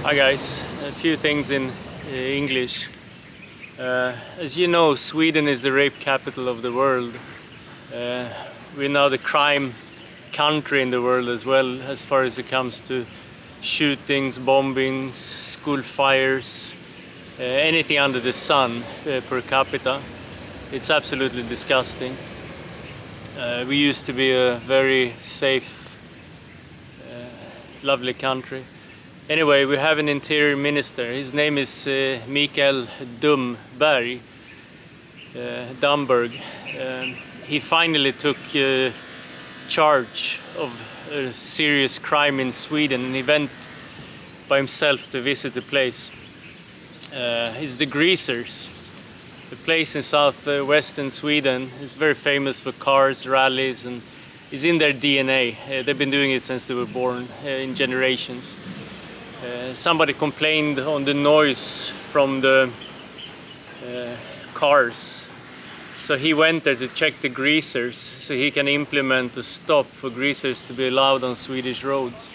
Hi guys, a few things in English. As you know, Sweden is the rape capital of the world. We're now the crime country in the world as well, as far as it comes to shootings, bombings, school fires, anything under the sun per capita. It's absolutely disgusting. We used to be a very safe, lovely country. Anyway, we have an interior minister. His name is Mikael Dumberg. He finally took charge of a serious crime in Sweden, and he went by himself to visit the place. It's the Greasers. The place in southwestern Sweden is very famous for cars, rallies, and is in their DNA. They've been doing it since they were born, in generations. Somebody complained on the noise from the cars, so he went there to check the greasers so he can implement a stop for greasers to be allowed on Swedish roads.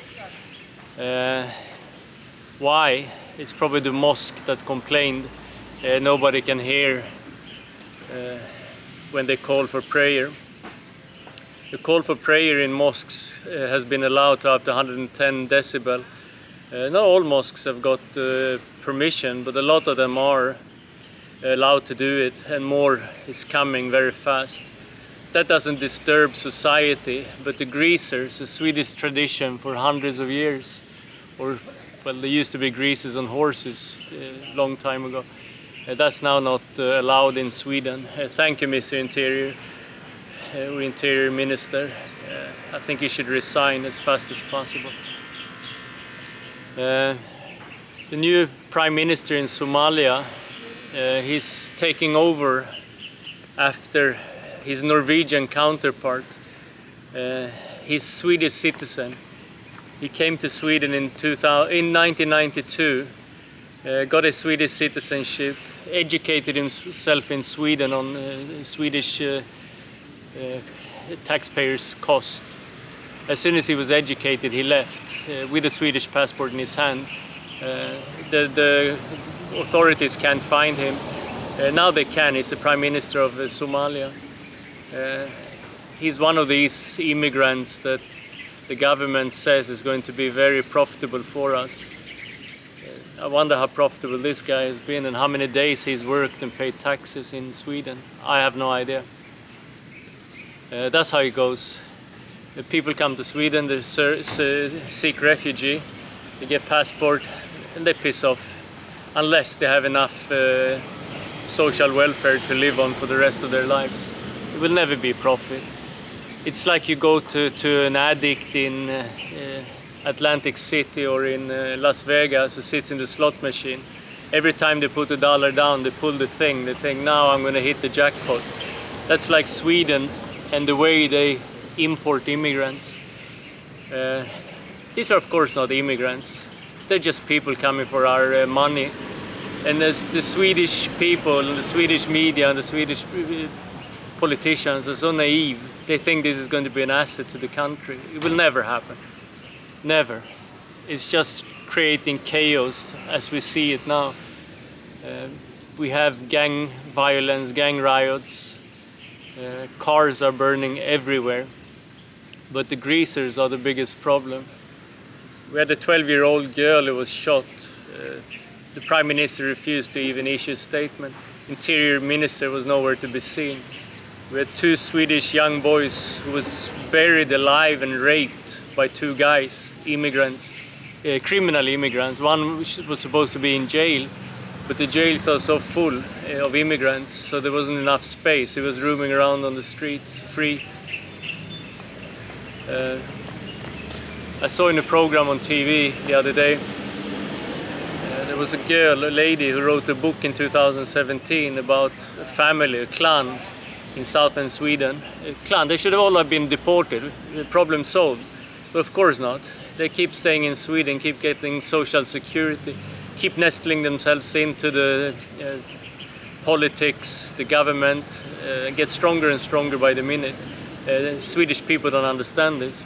Why? It's probably the mosque that complained. Nobody can hear when they call for prayer. The call for prayer in mosques has been allowed to up to 110 decibel. Not all mosques have got permission, but a lot of them are allowed to do it, and more is coming very fast. That doesn't disturb society, but the greasers, a Swedish tradition for hundreds of years, or well, there used to be greasers on horses a long time ago. That's now not allowed in Sweden. Thank you, Mr. Interior Minister. I think he should resign as fast as possible. The new Prime Minister in Somalia, he's taking over after his Norwegian counterpart. He's Swedish citizen. He came to Sweden in 1992, got a Swedish citizenship, educated himself in Sweden on Swedish taxpayers' cost. As soon as he was educated, he left with a Swedish passport in his hand. The authorities can't find him. Now they can. He's the Prime Minister of Somalia. He's one of these immigrants that the government says is going to be very profitable for us. I wonder how profitable this guy has been and how many days he's worked and paid taxes in Sweden. I have no idea. That's how it goes. The people come to Sweden, they seek refugee, they get passport, and they piss off, unless they have enough social welfare to live on for the rest of their lives. It will never be profit. It's like you go to an addict in Atlantic City or in Las Vegas who sits in the slot machine. Every time they put $1 down, they pull the thing. They think, now I'm going to hit the jackpot. That's like Sweden and the way they import immigrants. These are of course not immigrants. They're just people coming for our money. And as the Swedish people, the Swedish media and the Swedish politicians are so naive, they think this is going to be an asset to the country. It will never happen. Never. It's just creating chaos as we see it now. We have gang violence, gang riots. Cars are burning everywhere. But the greasers are the biggest problem. We had a 12-year-old girl who was shot. The Prime Minister refused to even issue a statement. Interior Minister was nowhere to be seen. We had 2 Swedish young boys who was buried alive and raped by 2 guys, immigrants, criminal immigrants. One was supposed to be in jail, but the jails are so full of immigrants, so there wasn't enough space. He was roaming around on the streets, free. I saw in a program on TV the other day, there was a lady who wrote a book in 2017 about a family, a clan in southern Sweden. A clan, they should have all have been deported, the problem solved. But of course not. They keep staying in Sweden, keep getting social security, keep nestling themselves into the politics, the government, get stronger and stronger by the minute. Swedish people don't understand this.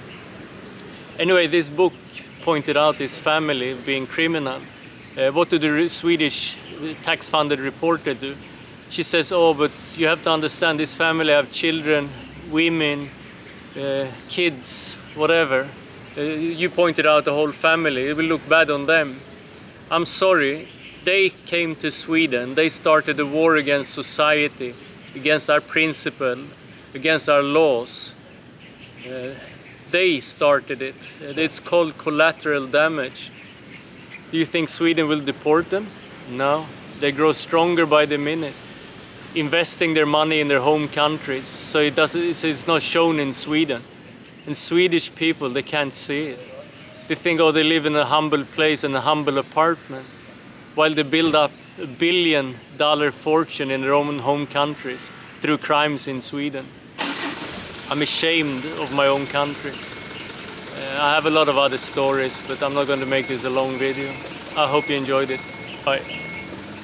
Anyway, this book pointed out his family being criminal. What did the Swedish tax-funded reporter do? She says, oh, but you have to understand this family have children, women, kids, whatever. You pointed out the whole family, it will look bad on them. I'm sorry, they came to Sweden, they started a war against society, against our principle, against our laws. They started it. It's called collateral damage. Do you think Sweden will deport them? No. They grow stronger by the minute, investing their money in their home countries, so it's not shown in Sweden. And Swedish people, they can't see it. They think, oh, they live in a humble place, in a humble apartment, while they build up $1 billion fortune in their own home countries through crimes in Sweden. I'm ashamed of my own country. I have a lot of other stories, but I'm not going to make this a long video. I hope you enjoyed it. Bye.